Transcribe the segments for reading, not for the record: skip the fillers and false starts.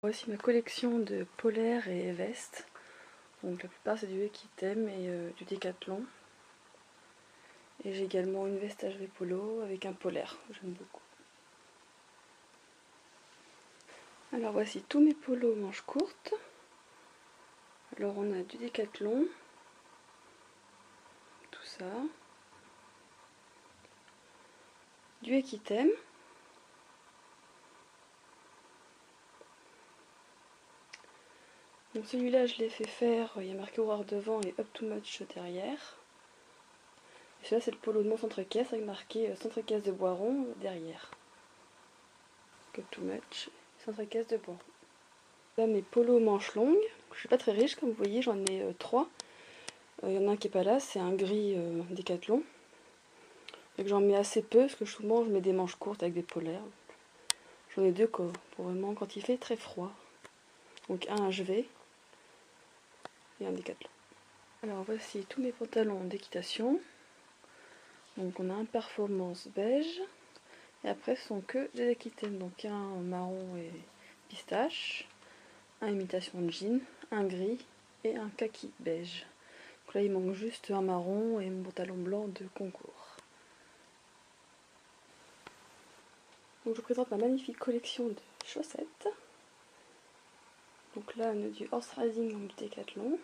Voici ma collection de polaires et vestes. Donc la plupart c'est du Equitem et du Décathlon. Et j'ai également une veste HV Polo avec un polaire, j'aime beaucoup. Alors voici tous mes polos manches courtes. Alors on a du Décathlon, tout ça. Du Equitem. Donc celui-là je l'ai fait faire, il y a marqué Horreur devant et Up Too Much derrière. Et celui-là c'est le polo de mon centre-caisse avec marqué centre-caisse de Boiron derrière. Up Too Much, centre-caisse de Boiron. Là mes polos manches longues, je suis pas très riche comme vous voyez, j'en ai 3. Il y en a un qui est pas là, c'est un gris Décathlon. Et que j'en mets assez peu parce que souvent je mets des manches courtes avec des polaires. J'en ai 2 pour vraiment quand il fait très froid. Donc un HV et un Décathlon. Alors voici tous mes pantalons d'équitation. Donc on a un performance beige. Et après ce sont que des Equitem. Donc un marron et pistache, un imitation de jean, un gris et un kaki beige. Donc là il manque juste un marron et mon pantalon blanc de concours. Donc je vous présente ma magnifique collection de chaussettes. Donc là on a du horse riding, donc du Décathlon,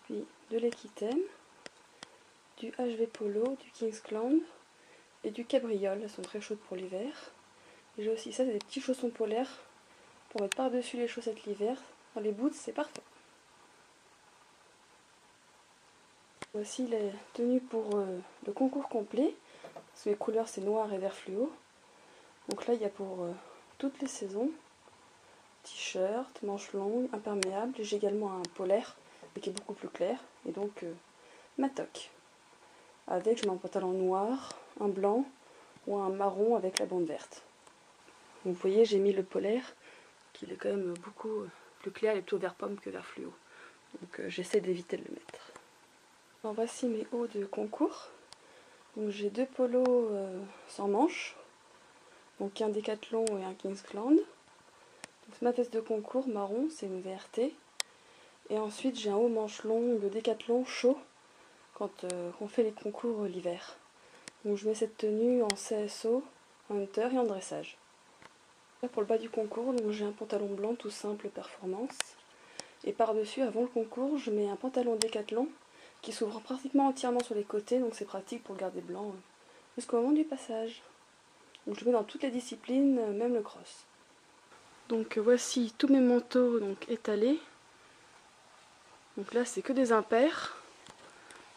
puis de l'Equitem, du HV Polo, du Kingsland et du Cabriole. Elles sont très chaudes pour l'hiver. Et j'ai aussi ça, c'est des petits chaussons polaires pour mettre par-dessus les chaussettes l'hiver. Dans les boots, c'est parfait. Voici les tenues pour le concours complet. Les couleurs c'est noir et vert fluo. Donc là il y a pour toutes les saisons. T-shirt, manches longues, imperméable. J'ai également un polaire mais qui est beaucoup plus clair. Et donc ma toque. Avec, je mets un pantalon noir, un blanc ou un marron avec la bande verte. Donc, vous voyez, j'ai mis le polaire qui est quand même beaucoup plus clair, il est plutôt vert pomme que vert fluo. Donc j'essaie d'éviter de le mettre. Alors, voici mes hauts de concours. Donc j'ai 2 polos sans manches. Donc un Décathlon et un Kingsland. Ma veste de concours marron, c'est une VRT. Et ensuite j'ai un haut manche longue Décathlon chaud quand on fait les concours l'hiver. Donc je mets cette tenue en CSO, en hunter et en dressage. Là pour le bas du concours, donc j'ai un pantalon blanc tout simple performance. Et par-dessus, avant le concours, je mets un pantalon Décathlon qui s'ouvre pratiquement entièrement sur les côtés, donc c'est pratique pour le garder blanc jusqu'au moment du passage. Donc je le mets dans toutes les disciplines, même le cross. Donc voici tous mes manteaux donc étalés. Donc là c'est que des impairs.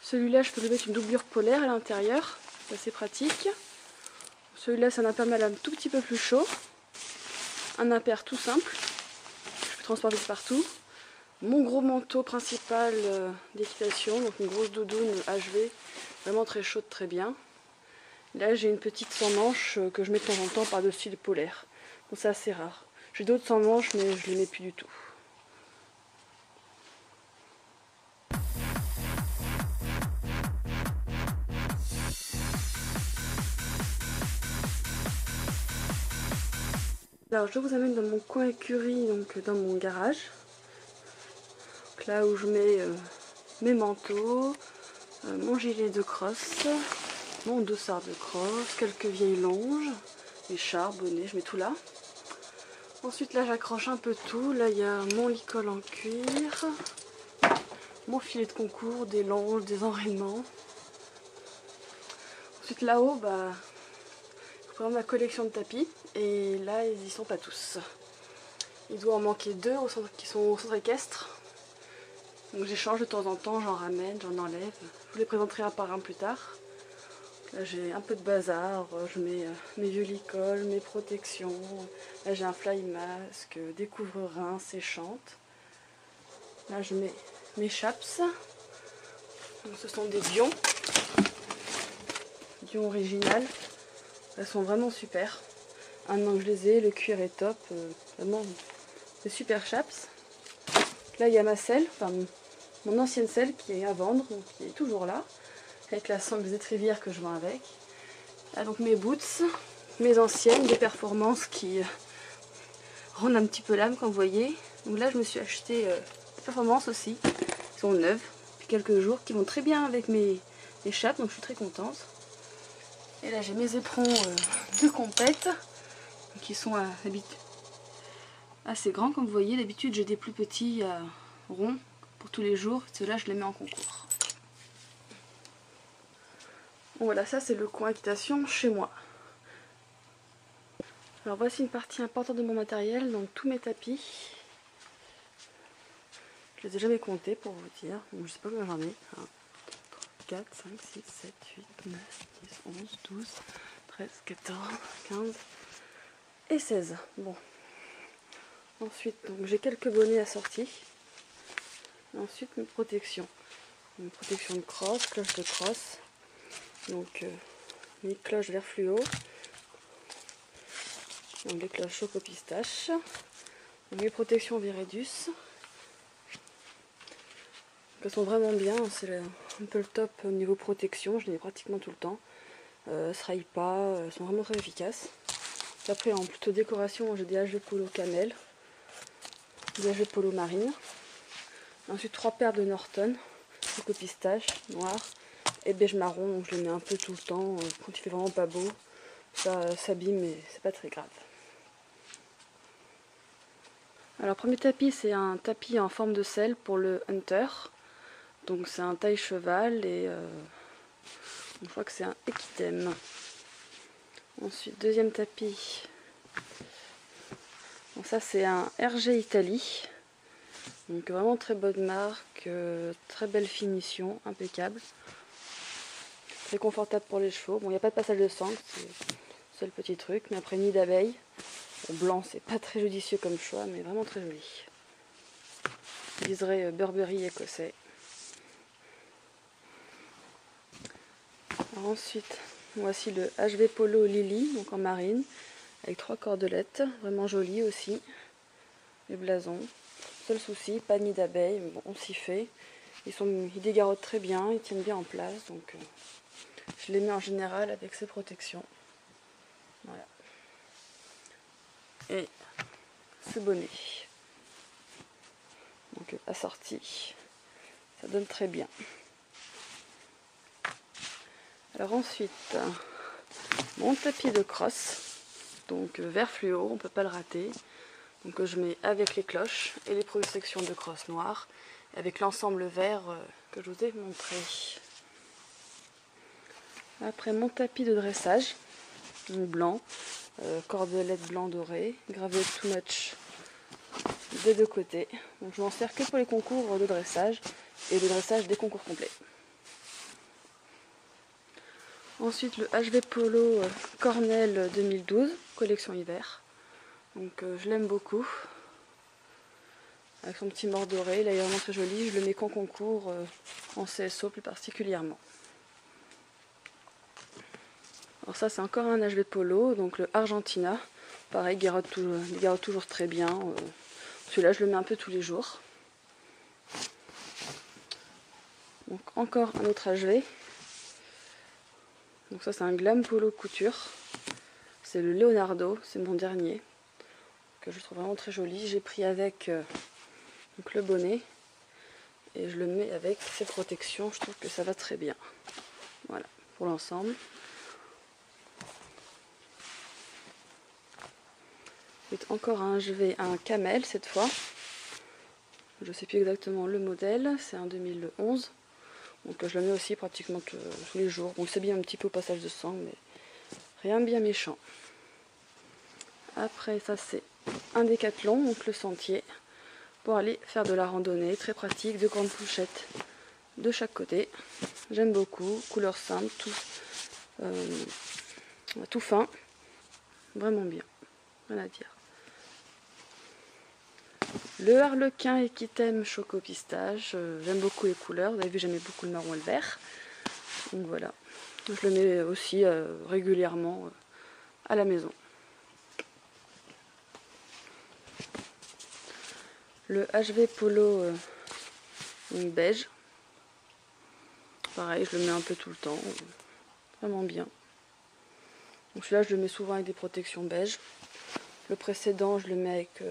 Celui-là je peux le mettre une doublure polaire à l'intérieur, c'est assez pratique. Celui-là c'est un imperméable un tout petit peu plus chaud. Un impair tout simple, je peux transporter partout. Mon gros manteau principal d'équitation, donc une grosse doudoune HV, vraiment très chaude, très bien. Là j'ai une petite sans manches que je mets de temps en temps par-dessus le polaire. Donc c'est assez rare. J'ai d'autres sans manches mais je les mets plus du tout. Alors je vous amène dans mon coin écurie, donc dans mon garage. Donc là où je mets mes manteaux, mon gilet de crosse, mon dossard de crosse, quelques vieilles longes, écharpes, bonnets, je mets tout là. Ensuite là j'accroche un peu tout, là il y a mon licol en cuir, mon filet de concours, des longes, des enraînements. Ensuite là-haut, je prends ma collection de tapis et là ils y sont pas tous. Il doit en manquer 2 qui sont au centre équestre. Donc j'échange de temps en temps, j'en ramène, j'en enlève. Je vous les présenterai un par un plus tard. Là j'ai un peu de bazar, je mets mes vieux licols, mes protections. Là j'ai un fly mask, des couvre-reins séchantes. Là je mets mes chaps. Donc, ce sont des Dion. Dion originales. Elles sont vraiment super. Un an que je les ai, le cuir est top. Vraiment des super chaps. Là il y a ma selle, enfin mon ancienne selle qui est à vendre, donc qui est toujours là. Avec la sangle des étrivières que je vends avec. Là donc mes boots, mes anciennes, des performances qui rendre un petit peu l'âme comme vous voyez. Donc là je me suis acheté Performance aussi, ils sont neuves depuis quelques jours, qui vont très bien avec mes chapes, donc je suis très contente. Et là j'ai mes éperons de compète, qui sont assez grands comme vous voyez. D'habitude j'ai des plus petits ronds pour tous les jours, ceux-là je les mets en concours. Bon, voilà, ça c'est le coin équitation chez moi. Alors voici une partie importante de mon matériel, donc tous mes tapis. Je les ai jamais comptés pour vous dire, donc je sais pas combien j'en ai. 1, 4, 5, 6, 7, 8, 9, 10, 11, 12, 13, 14, 15 et 16. Bon. Ensuite, j'ai quelques bonnets assortis. Ensuite, mes protections. Une protection de crosse, cloche de crosse. Donc, mes cloches vert fluo. Donc, les cloches choco pistache. Donc, mes protections Viridus. Elles sont vraiment bien. C'est un peu le top au niveau protection. Je les ai pratiquement tout le temps. Elles se raillent pas. Elles sont vraiment très efficaces. Après, en plutôt décoration, j'ai des HV Polo Camel. Des HV Polo Marine. Ensuite 3 paires de Norton, choco pistache, noir et beige marron, donc je les mets un peu tout le temps, quand il fait vraiment pas beau, ça s'abîme mais c'est pas très grave. Alors premier tapis, c'est un tapis en forme de selle pour le Hunter, donc c'est un taille cheval et je crois que c'est un Equitem. Ensuite deuxième tapis, donc ça c'est un RG Italie. Donc vraiment très bonne marque, très belle finition, impeccable. Très confortable pour les chevaux. Bon, il n'y a pas de passage de sang, c'est le seul petit truc. Mais après, nid d'abeille. Bon, blanc, c'est pas très judicieux comme choix, mais vraiment très joli. Je viserai Burberry écossais. Alors ensuite, voici le HV Polo Lily, donc en marine, avec 3 cordelettes, vraiment joli aussi. Les blasons. Seul souci, pas de nid d'abeille, bon, on s'y fait. Ils dégarrottent très bien, ils tiennent bien en place, donc je les mets en général avec ces protections. Voilà. Et ce bonnet. Donc assorti. Ça donne très bien. Alors ensuite, mon tapis de crosse. Donc vert fluo, on ne peut pas le rater. Donc je mets avec les cloches et les protections de crosse noire. Et avec l'ensemble vert que je vous ai montré. Après mon tapis de dressage. Blanc. Cordelette blanc doré. Gravé too much des deux côtés. Donc je m'en sers que pour les concours de dressage et le dressage des concours complets. Ensuite le HV Polo Cornell 2012, collection hiver. Donc je l'aime beaucoup. Avec son petit mort doré, là il est vraiment très joli. Je le mets qu'en concours, en CSO plus particulièrement. Alors ça c'est encore un HV Polo, donc le Argentina. Pareil, il garrote toujours très bien. Celui-là je le mets un peu tous les jours. Donc encore un autre HV. Donc ça c'est un Glam Polo couture. C'est le Leonardo, c'est mon dernier. Que je trouve vraiment très joli. J'ai pris avec donc le bonnet. Et je le mets avec ses protections. Je trouve que ça va très bien. Voilà, pour l'ensemble. Encore un camel cette fois. Je ne sais plus exactement le modèle. C'est un 2011. Donc je le mets aussi pratiquement tous les jours. Bon, c'est bien un petit peu au passage de sang, mais rien de bien méchant. Après ça c'est un décathlon, donc le sentier, pour aller faire de la randonnée. Très pratique, 2 grandes pochettes de chaque côté. J'aime beaucoup, couleur simple, tout fin. Vraiment bien, rien à dire. Le Harlequin Equitem Choco Pistache, j'aime beaucoup les couleurs. Vous avez vu, j'aimais beaucoup le marron et le vert. Donc voilà, je le mets aussi régulièrement à la maison. Le HV Polo beige. Pareil, je le mets un peu tout le temps. Vraiment bien. Donc celui-là, je le mets souvent avec des protections beige. Le précédent, je le mets avec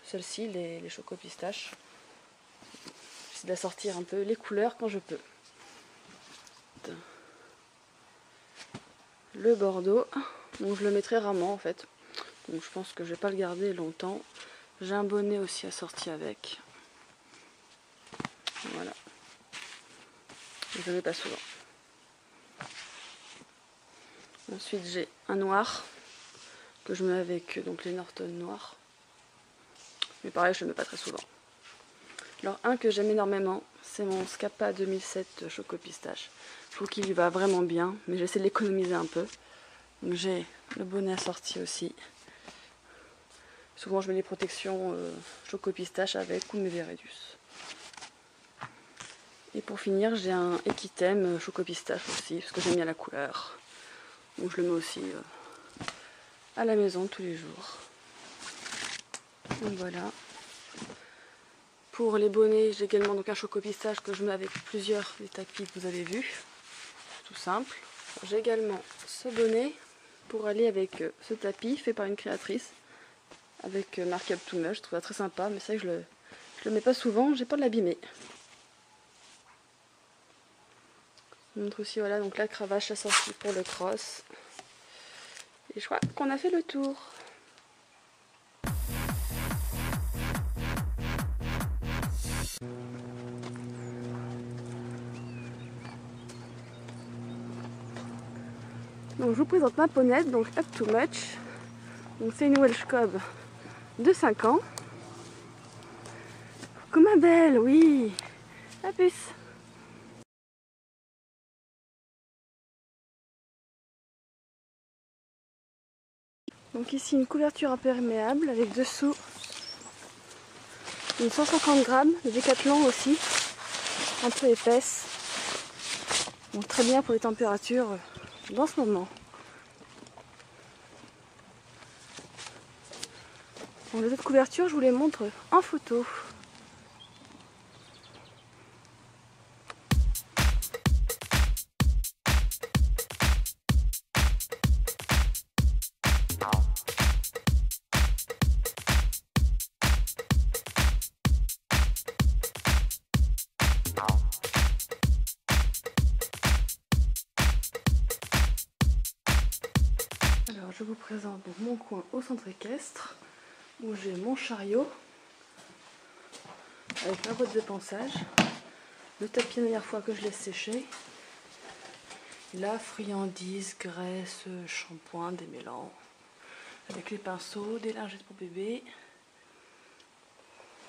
celle-ci, les Choco Pistaches. J'essaie d'assortir un peu les couleurs quand je peux. Le Bordeaux, donc je le mettrai rarement en fait. Donc je pense que je vais pas le garder longtemps. J'ai un bonnet aussi assorti avec. Voilà. Je ne mets pas souvent. Ensuite j'ai un noir que je mets avec donc les Norton noirs. Mais pareil, je ne le mets pas très souvent. Alors un que j'aime énormément, c'est mon Scapa 2007 Choco Pistache. Je trouve qu'il lui va vraiment bien, mais j'essaie de l'économiser un peu. Donc j'ai le bonnet assorti aussi. Souvent je mets les protections Choco Pistache avec ou mes Veredus. Et pour finir, j'ai un Equitem Choco Pistache aussi, parce que j'aime bien la couleur. Donc je le mets aussi à la maison tous les jours. Donc voilà. Pour les bonnets, j'ai également donc un Choco Pistache que je mets avec plusieurs des tapis que vous avez vus. Tout simple. J'ai également ce bonnet pour aller avec ce tapis fait par une créatrice avec marqué Up to Much. Je trouve ça très sympa, mais c'est vrai que je le mets pas souvent, j'ai peur de l'abîmer. Je vous montre aussi voilà donc la cravache assortie pour le cross. Et je crois qu'on a fait le tour. Donc je vous présente ma ponette, donc Up to Much. Donc c'est une Welsh Cob de 5 ans. Comme ma belle, oui. La puce. Donc ici une couverture imperméable avec dessous une 150 grammes de Décathlon aussi, un peu épaisse. Donc très bien pour les températures dans ce moment. Bon, les autres couvertures, je vous les montre en photo. Alors je vous présente donc mon coin au centre équestre où j'ai mon chariot avec ma boîte de pansage, le tapis la dernière fois que je laisse sécher, la friandise, graisse, shampoing, démêlant, avec les pinceaux, des lingettes pour bébé.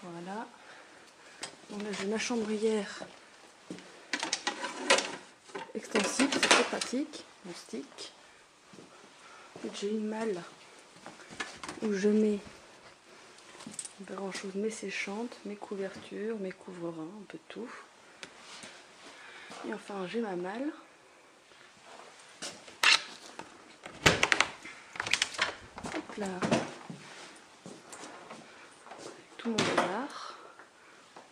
Voilà. Donc là j'ai ma chambrière extensive, c'est très pratique, mon stick. J'ai une malle où je mets pas grand chose, mes séchantes, mes couvertures, mes couvre-reins, un peu de tout. Et enfin j'ai ma malle. Hop là. Tout mon bazar.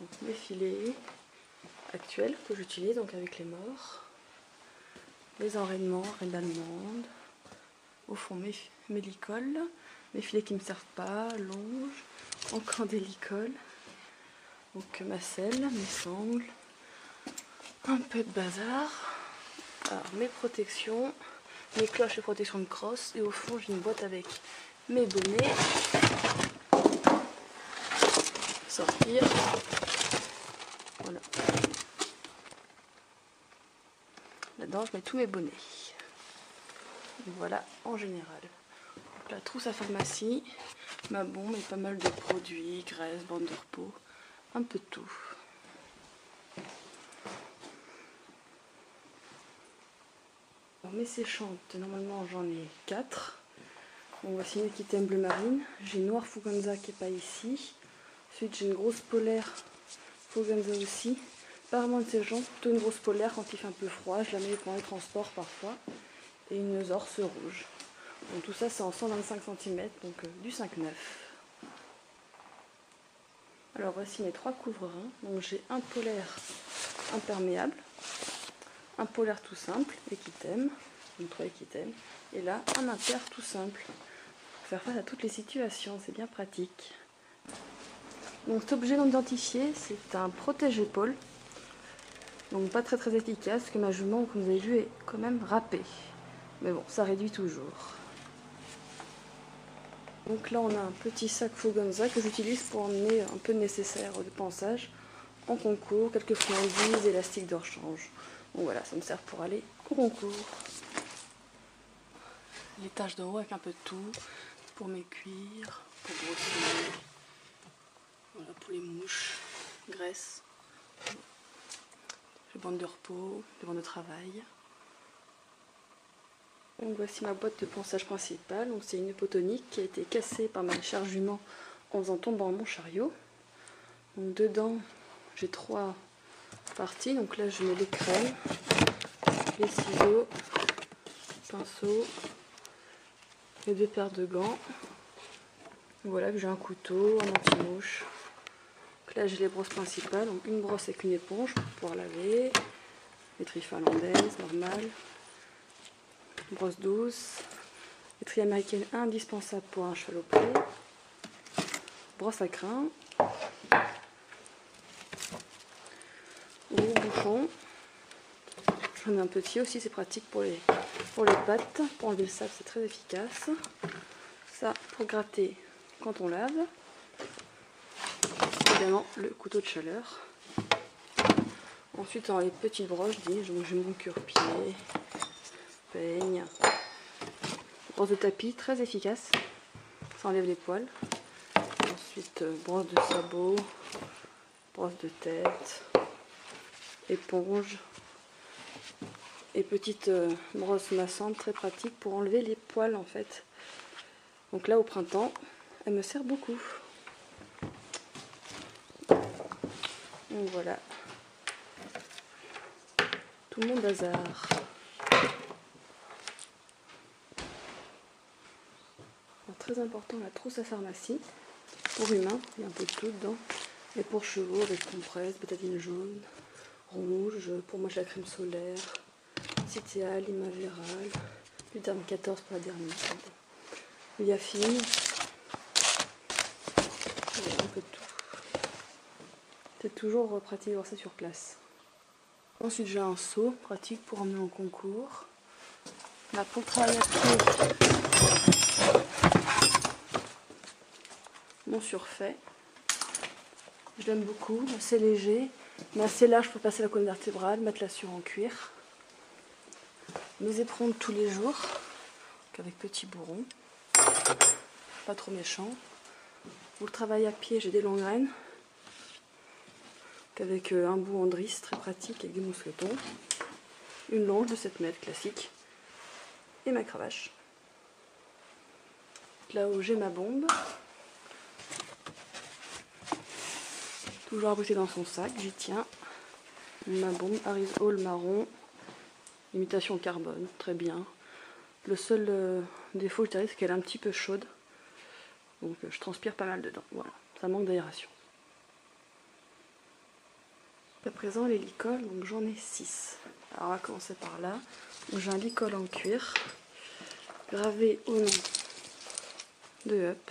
Donc mes filets actuels que j'utilise donc avec les morts. Les enraînements, reine d'allemande. Au fond mes licoles, mes filets qui ne me servent pas, longe, encore des licoles. Donc ma selle, mes sangles, un peu de bazar. Alors mes protections, mes cloches et protections de crosse. Et au fond j'ai une boîte avec mes bonnets. Sortir. Voilà. Là-dedans je mets tous mes bonnets. Voilà en général. Donc, la trousse à pharmacie, ma bombe et pas mal de produits, graisse, bande de repos, un peu de tout. Alors, mes séchantes, normalement j'en ai 4. Bon, voici une Equitem bleu marine. J'ai une noire Fuganza qui n'est pas ici. Ensuite j'ai une grosse polaire Fuganza aussi. Pas vraiment de ces gens, plutôt une grosse polaire quand il fait un peu froid. Je la mets pendant les transports parfois. Et une Zorse rouge. Donc tout ça c'est en 125 cm, donc du 5,9. Alors voici mes 3 couvre-reins. Donc j'ai un polaire imperméable, un polaire tout simple, Equitem, donc 3 Equitem, et là un imper tout simple, faire face à toutes les situations, c'est bien pratique. Donc cet objet non identifié, c'est un protège-épaule. Donc pas très efficace, parce que ma jument, comme vous avez vu, est quand même râpée. Mais bon, ça réduit toujours. Donc là on a un petit sac Fuganza que j'utilise pour emmener un peu de nécessaire de pansage en concours, quelques friandises, élastiques de rechange. Donc voilà, ça me sert pour aller au concours. Les taches de haut avec un peu de tout, pour mes cuirs, pour brosser, voilà, pour les mouches, graisse, les bandes de repos, les bandes de travail. Donc voici ma boîte de ponçage principale. Donc c'est une hypotonique qui a été cassée par ma chère jument en faisant tomber mon chariot. Donc dedans j'ai 3 parties. Donc là je mets les crèmes, les ciseaux, pinceau, les 2 paires de gants. Voilà, j'ai un couteau, un anti-mouche. Donc là j'ai les brosses principales. Donc une brosse avec une éponge pour pouvoir laver, l'étrie finlandaise normale, brosse douce, l'étrie américaine indispensable pour un cheval au pré, brosse à crin, gros bouchon. J'en ai un petit aussi, c'est pratique pour les pattes, pour enlever le sable, c'est très efficace. Ça pour gratter quand on lave. Évidemment le couteau de chaleur. Ensuite dans les petites brosses, j'ai mon cure-pied, peigne, brosse de tapis, très efficace, ça enlève les poils. Ensuite brosse de sabot, brosse de tête, éponge et petite brosse massante très pratique pour enlever les poils en fait. Donc là au printemps, elle me sert beaucoup. Donc voilà, tout mon bazar. Alors, très important la trousse à pharmacie, pour humains, il y a un peu de tout dedans, et pour chevaux avec compresse, bétadine jaune, rouge, pour moi j'ai la crème solaire, Citéal, Imavéral, du Derm 14 pour la dermite, Liafine, un peu de tout. C'est toujours pratique d'avoir ça sur place. Ensuite j'ai un seau pratique pour emmener en concours. Là pour le travail à pied, mon surfait. Je l'aime beaucoup, assez léger, mais assez large pour passer la colonne vertébrale, mettre la sueur en cuir. Mes éperons de tous les jours, avec petit bourron, pas trop méchant. Pour le travail à pied, j'ai des longues graines, avec un bout en drisse très pratique avec des mousquetons, une longe de 7 mètres classique, et ma cravache. Là où j'ai ma bombe, toujours abrité dans son sac, j'y tiens. Ma bombe Harris Hall marron, imitation carbone, très bien. Le seul défaut, je dirais, c'est qu'elle est un petit peu chaude. Donc je transpire pas mal dedans. Voilà, ça manque d'aération. À présent, les licoles, donc j'en ai 6. Alors on va commencer par là. J'ai un licol en cuir, gravé au nom de Up.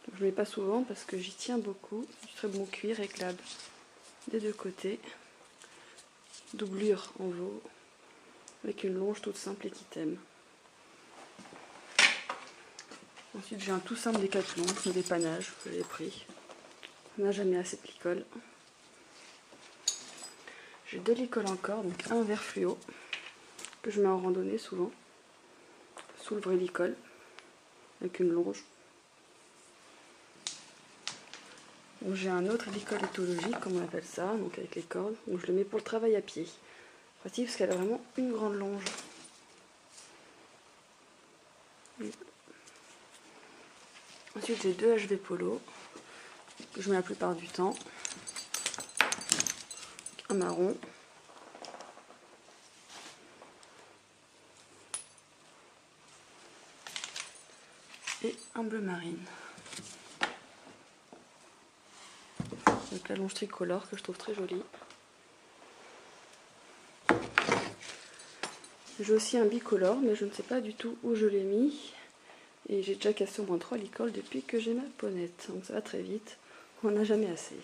Je ne le mets pas souvent parce que j'y tiens beaucoup. Du très bon cuir éclate des 2 côtés. Doublure en veau, avec une longe toute simple et qui t'aime. Ensuite j'ai un tout simple Décathlon, un dépannage, je l'ai pris. On n'a jamais assez de licol. J'ai 2 licols encore, donc un vert fluo, que je mets en randonnée souvent, sous le vrai licol, avec une longe. J'ai un autre licol éthologique, comme on appelle ça, donc avec les cordes, donc je le mets pour le travail à pied. Pratique parce qu'elle a vraiment une grande longe. Ensuite j'ai 2 HV Polo, que je mets la plupart du temps. Un marron. Et un bleu marine. Donc la longe tricolore que je trouve très jolie. J'ai aussi un bicolore, mais je ne sais pas du tout où je l'ai mis. Et j'ai déjà cassé au moins 3 licoles depuis que j'ai ma ponette. Donc ça va très vite, on n'a jamais assez.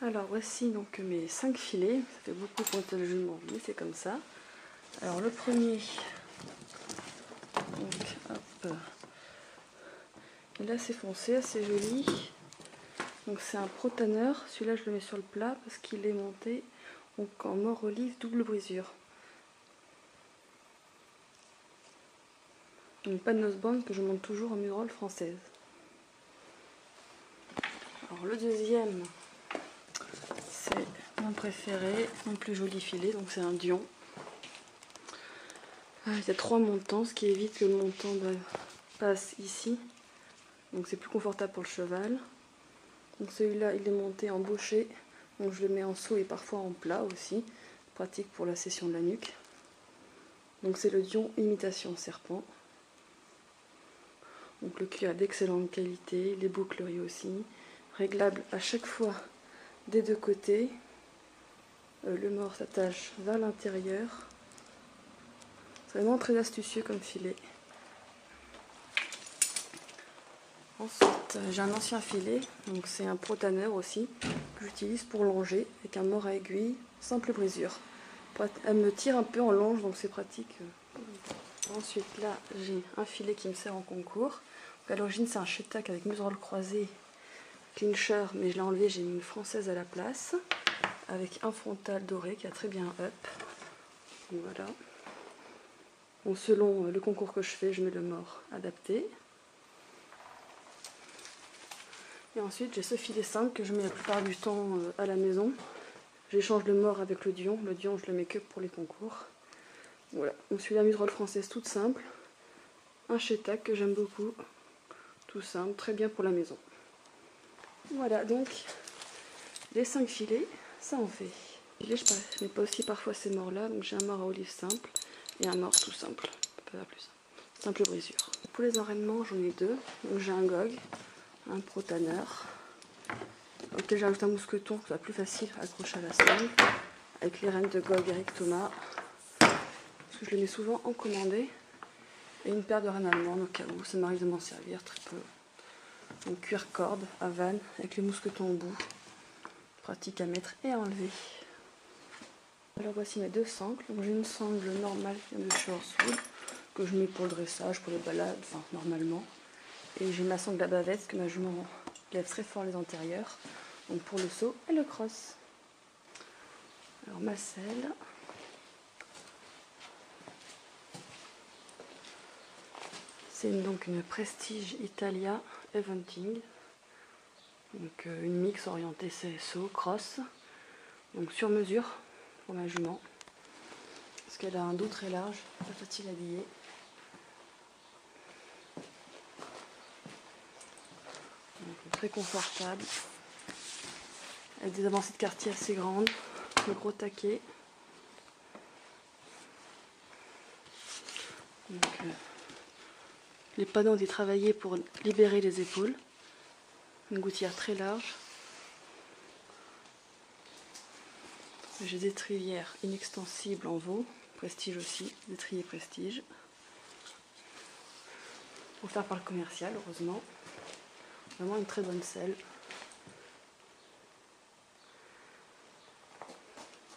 Alors voici donc mes 5 filets. Ça fait beaucoup pour le jument, mais c'est comme ça. Alors le premier, donc hop, il est assez foncé, assez joli. Donc c'est un protaneur, celui-là je le mets sur le plat parce qu'il est monté donc en mort olive double brisure. Une panne Nussbaum que je monte toujours en muserolle française. Alors le deuxième, c'est mon préféré, mon plus joli filet, donc c'est un Dion. Il y a 3 montants, ce qui évite que le montant passe ici. Donc c'est plus confortable pour le cheval. Donc celui-là il est monté en baucher, donc je le mets en saut et parfois en plat aussi, pratique pour la session de la nuque. Donc c'est le Dion imitation serpent. Donc le cuir d'excellente qualité, les boucleries aussi, réglable à chaque fois des deux côtés. Le mort s'attache vers l'intérieur. C'est vraiment très astucieux comme filet. Ensuite, j'ai un ancien filet, donc c'est un protaneur aussi, que j'utilise pour longer, avec un mort à aiguille, simple brisure. Elle me tire un peu en longe, donc c'est pratique. Ensuite, là, j'ai un filet qui me sert en concours. À l'origine, c'est un Shetak avec muserolle croisée, clincher, mais je l'ai enlevé, j'ai mis une française à la place, avec un frontal doré qui a très bien up. Donc voilà. Bon, selon le concours que je fais, je mets le mort adapté. Et ensuite, j'ai ce filet simple que je mets la plupart du temps à la maison. J'échange le mort avec le Dion. Le Dion, je le mets que pour les concours. Voilà. Donc celui-là, muserolle française toute simple. Un Shetak que j'aime beaucoup. Tout simple, très bien pour la maison. Voilà, donc les 5 filets, ça en fait. Je mets pas aussi parfois ces morts-là. Donc j'ai un mort à olive simple et un mort tout simple. Pas plus simple brisure. Pour les enraînements, j'en ai 2. Donc j'ai un gog, un protaneur, auquel j'ajoute un mousqueton, ça va plus facile à accrocher à la sangle, avec les rênes de Gog Eric Thomas, parce que je les mets souvent en commandé, et une paire de rênes allemandes au cas où, ça m'arrive de m'en servir très peu. Donc cuir corde à vanne, avec les mousquetons au bout, pratique à mettre et à enlever. Alors voici mes 2 sangles. J'ai une sangle normale qui vient de chez Horsewood, que je mets pour le dressage, pour les balades, enfin normalement. Et j'ai ma sangle à bavette que ma jument lève très fort les antérieurs, donc pour le saut et le cross. Alors ma selle. C'est donc une Prestige Italia Eventing, donc une mix orientée CSO, cross, donc sur mesure pour ma jument, parce qu'elle a un dos très large, pas facile à habiller. Donc, très confortable, avec des avancées de quartier assez grandes, le gros taquet. Donc, les panneaux ont été travaillés pour libérer les épaules. Une gouttière très large. J'ai des étrivières inextensibles en veau, Prestige aussi, des étriers Prestige. Offert par le commercial, heureusement. Vraiment une très bonne selle.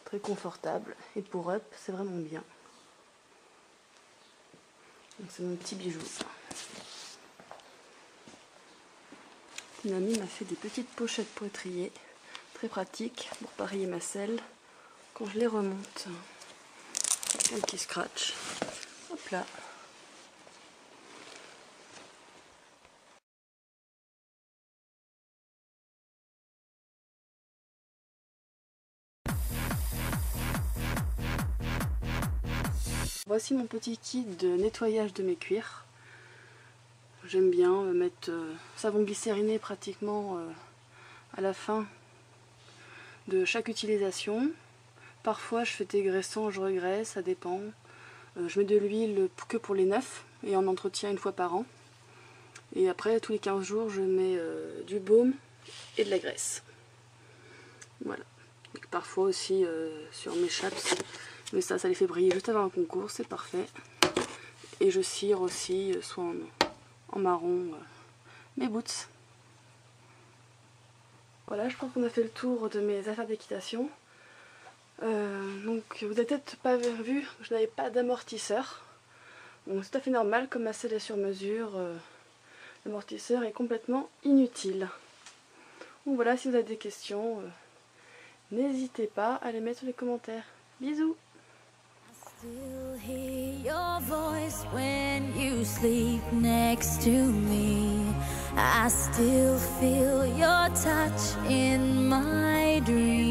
Très confortable. Et pour up, c'est vraiment bien. Donc c'est mon petit bijou. Une amie m'a fait des petites pochettes pour étrier. Très pratique pour parier ma selle quand je les remonte. Un petit scratch. Hop là. Voici mon petit kit de nettoyage de mes cuirs. J'aime bien mettre savon glycériné pratiquement à la fin de chaque utilisation. Parfois je fais dégraissant, je regraisse, ça dépend. Je mets de l'huile que pour les neufs et en entretien une fois par an. Et après tous les 15 jours je mets du baume et de la graisse. Voilà. Et parfois aussi sur mes chaps. Mais ça les fait briller juste avant un concours, c'est parfait. Et je cire aussi, soit en marron, mes boots. Voilà, je pense qu'on a fait le tour de mes affaires d'équitation. Donc vous avez peut-être pas vu, je n'avais pas d'amortisseur. Bon, c'est tout à fait normal, comme ma selle est sur mesure, l'amortisseur est complètement inutile. Donc voilà, si vous avez des questions, n'hésitez pas à les mettre sur les commentaires. Bisous! Still hear your voice when you sleep next to me. I still feel your touch in my dreams.